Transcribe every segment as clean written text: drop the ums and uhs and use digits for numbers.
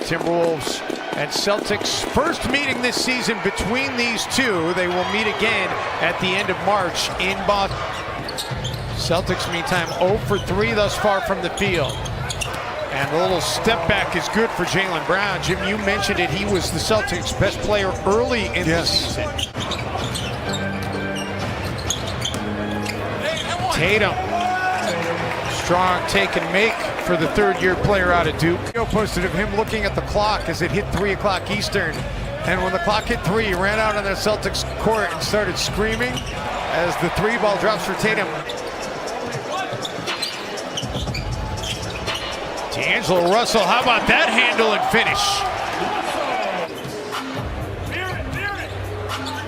Timberwolves and Celtics, first meeting this season between these two. They will meet again at the end of March in Boston. Celtics, meantime, 0 for 3 thus far from the field. And a little step back is good for Jaylen Brown. Jim, you mentioned it. He was the Celtics' best player early in the season. Tatum. Strong take and make for the third-year player out of Duke. Video posted of him looking at the clock as it hit 3 o'clock Eastern. And when the clock hit 3, he ran out on the Celtics court and started screaming as the 3-ball drops for Tatum. D'Angelo Russell, how about that handle and finish?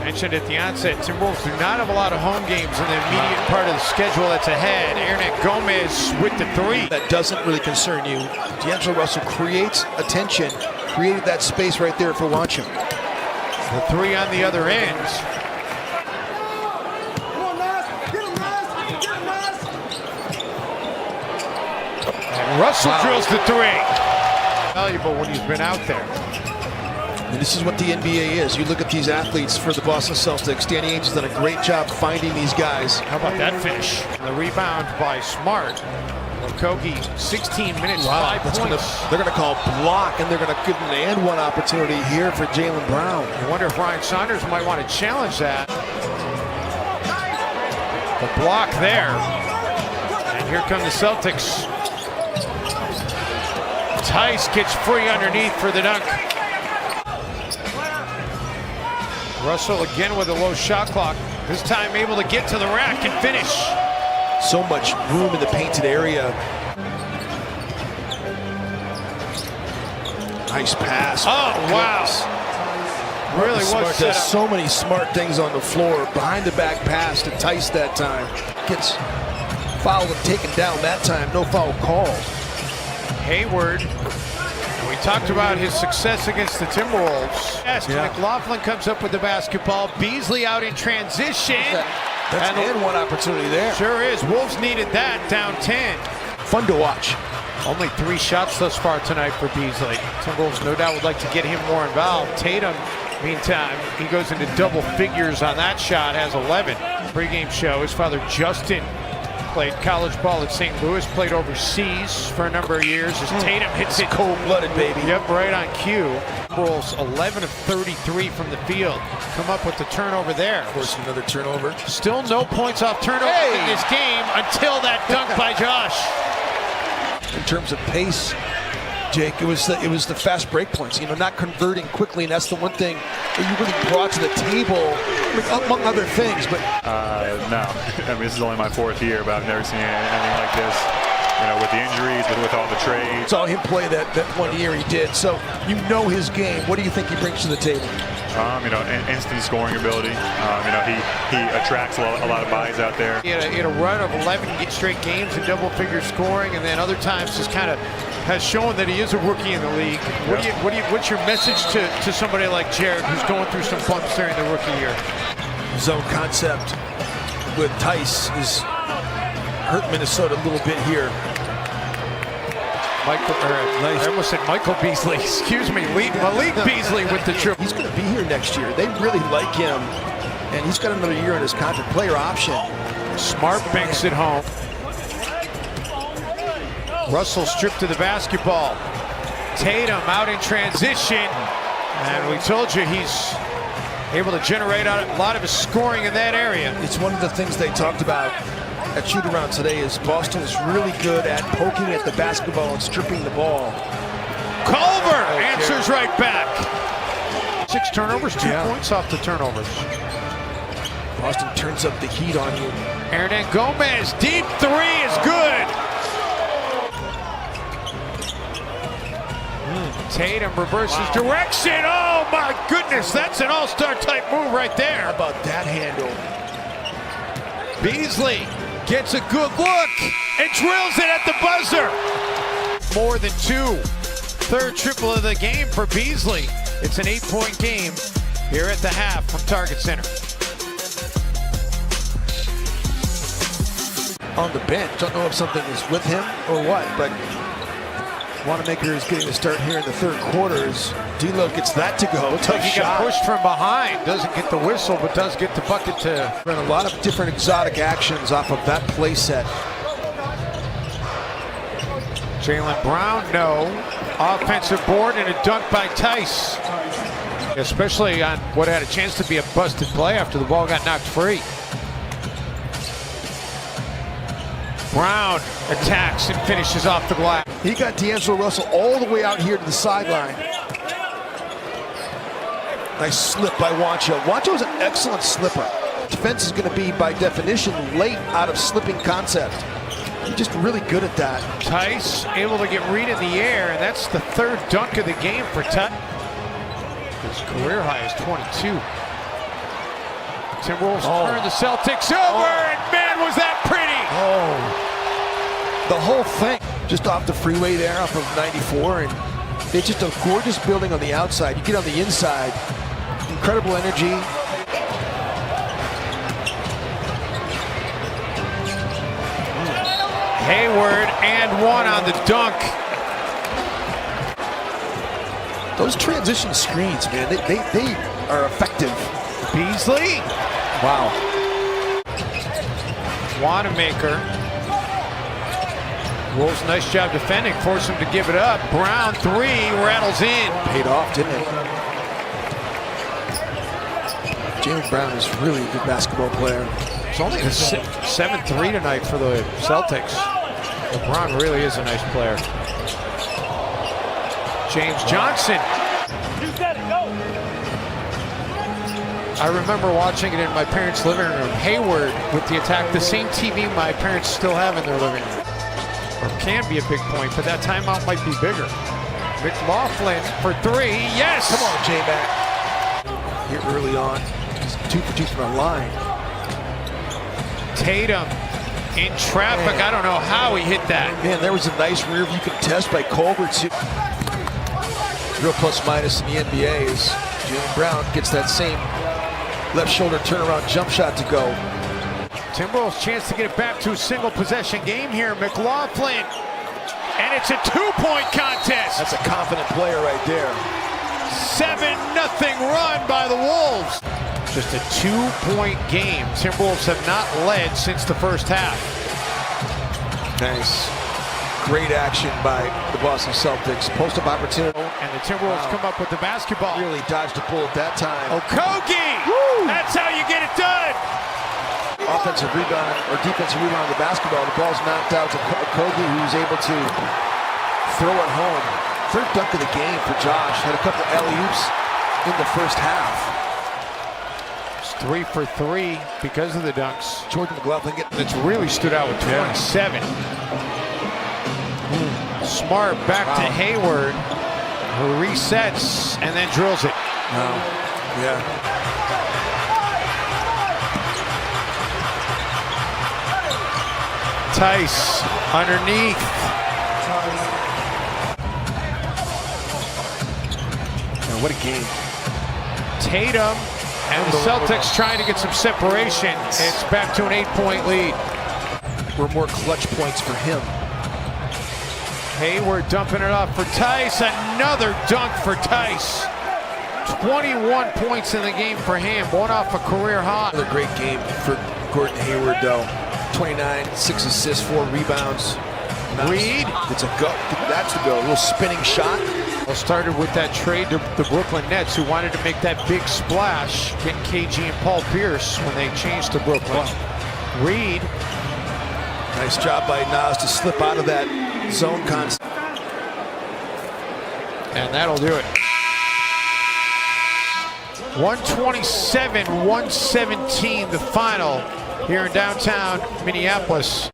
Mentioned at the onset, Timberwolves do not have a lot of home games in the immediate part of the schedule that's ahead. Hernan Gomez with the 3. That doesn't really concern you. D'Angelo Russell creates attention, created that space right there for Wancham. The 3 on the other end. And Russell drills the 3. Valuable when he's been out there. And this is what the NBA is. You look at these athletes for the Boston Celtics. Danny Ainge has done a great job finding these guys. How about that finish? The rebound by Smart. Okogie, 16 minutes, 5 points. They're going to call block, and they're going to give an and one opportunity here for Jaylen Brown. I wonder if Ryan Saunders might want to challenge that. The block there. And here come the Celtics. Tice gets free underneath for the dunk. Russell again with a low shot clock. This time able to get to the rack and finish. So much room in the painted area. Nice pass. Oh, wow. Really was Smart set does up. so many smart things on the floor. Behind the back pass to Tice that time. Gets fouled and taken down that time. No foul called. Hayward. We talked about his success against the Timberwolves. Yes, McLaughlin comes up with the basketball. Beasley out in transition. That's an one opportunity there. Sure is. Wolves needed that, down 10. Fun to watch. Only 3 shots thus far tonight for Beasley. Timberwolves no doubt would like to get him more involved. Tatum, meantime, he goes into double figures on that shot, has 11. Pre-game show, his father Justin played college ball at St. Louis, played overseas for a number of years. As Tatum hits it. Cold-blooded, baby. Yep, right on cue. Timberwolves 11 of 33 from the field. Come up with the turnover there. Of course, another turnover. Still no points off turnover in this game until that dunk by Josh. In terms of pace, Jake, it was the fast break points. You know, not converting quickly, and that's the one thing that you really brought to the table, among other things. But no, I mean, this is only my 4th year, but I've never seen anything like this. You know, with the injuries, with all the trades. Saw him play that 1 year he did. So you know his game. What do you think he brings to the table? You know, instant scoring ability. You know, he attracts a lot of buyers out there. He had a run of 11 straight games in double-figure scoring, and then other times just kind of has shown that he is a rookie in the league. What's your message to somebody like Jared, who's going through some bumps during the rookie year? Zone concept with Tice is hurt Minnesota a little bit here. I almost said Michael Beasley. Excuse me, Malik Beasley with the triple. He's going to be here next year. They really like him, and he's got another year on his contract. Player option. Smart banks it home. Russell stripped to the basketball. Tatum out in transition, and we told you he's able to generate a lot of his scoring in that area. It's one of the things they talked about at shoot-around today is Boston is really good at poking at the basketball and stripping the ball. Culver answers right back. 6 turnovers, 2 points off the turnovers. Boston turns up the heat on you. Hernan Gomez, deep 3 is good. Tatum reverses direction. Oh my goodness, that's an all-star type move right there. How about that handle? Beasley gets a good look and drills it at the buzzer. More than 2. 3rd triple of the game for Beasley. It's an 8-point game here at the half from Target Center. On the bench, don't know if something is with him or what, but Wanamaker is getting the start here in the third quarter as D'Lo gets that to go. Looks like he got pushed from behind. Doesn't get the whistle, but does get the bucket to. Run a lot of different exotic actions off of that play set. Jaylen Brown, no. Offensive board and a dunk by Tice. Especially on what had a chance to be a busted play after the ball got knocked free. Brown attacks and finishes off the glass. He got D'Angelo Russell all the way out here to the sideline. Nice slip by Juancho. Juancho is an excellent slipper. Defense is going to be, by definition, late out of slipping concept. He's just really good at that. Tice able to get Reed in the air, and that's the third dunk of the game for Tice. His career high is 22. Timberwolves turn the Celtics over, and man, was that pretty! The whole thing just off the freeway there, off of 94, and it's just a gorgeous building on the outside. You get on the inside, incredible energy. Hayward and one on the dunk. Those transition screens, man, they are effective. Beasley. Wow. Wanamaker. Wolves, nice job defending, force him to give it up. Brown, three, rattles in. Paid off, didn't it? Jaylen Brown is really a good basketball player. It's only a 7-3 tonight for the Celtics. But Brown really is a nice player. James Johnson. You said it, go. I remember watching it in my parents' living room. Hayward with the attack, the same TV my parents still have in their living room. Or can be a big point, but that timeout might be bigger. McLaughlin for three, yes! Come on, J-Mac. Here early on, he's 2 for 2 from the line. Tatum in traffic, I don't know how he hit that. Man, there was a nice rear view contest by Colbert. Real plus minus in the NBA is Jaylen Brown gets that same left shoulder turnaround jump shot to go. Timberwolves chance to get it back to a single possession game here. McLaughlin, and it's a two-point contest. That's a confident player right there. 7-0 run by the Wolves. Just a two-point game. Timberwolves have not led since the first half. Nice. Great action by the Boston Celtics. Post-up opportunity. And the Timberwolves come up with the basketball. Really dodged a bullet that time. Okogie! That's how you get it done! Offensive rebound or defensive rebound on the basketball. The ball's knocked out to Okogie, who's able to throw it home. Third dunk of the game for Josh. Had a couple alley-oops in the first half. 3 for 3 because of the dunks. Jordan McLaughlin It's really stood out with 27. Smart back to Hayward, who resets and then drills it. Yeah. Tice underneath. Man, what a game. Tatum and the Celtics trying to get some separation. It's back to an 8-point lead. Were more clutch points for him. Hayward dumping it off for Tice. Another dunk for Tice. 21 points in the game for him. One off a career high. Another great game for Gordon Hayward, though. 29, 6 assists, 4 rebounds. Reed. It's a go. That's the go. A little spinning shot. Well, started with that trade to the Brooklyn Nets, who wanted to make that big splash, getting KG and Paul Pierce when they changed to Brooklyn. Reed. Nice job by Nas to slip out of that zone concept. And that'll do it. 127-117, the final here in downtown Minneapolis.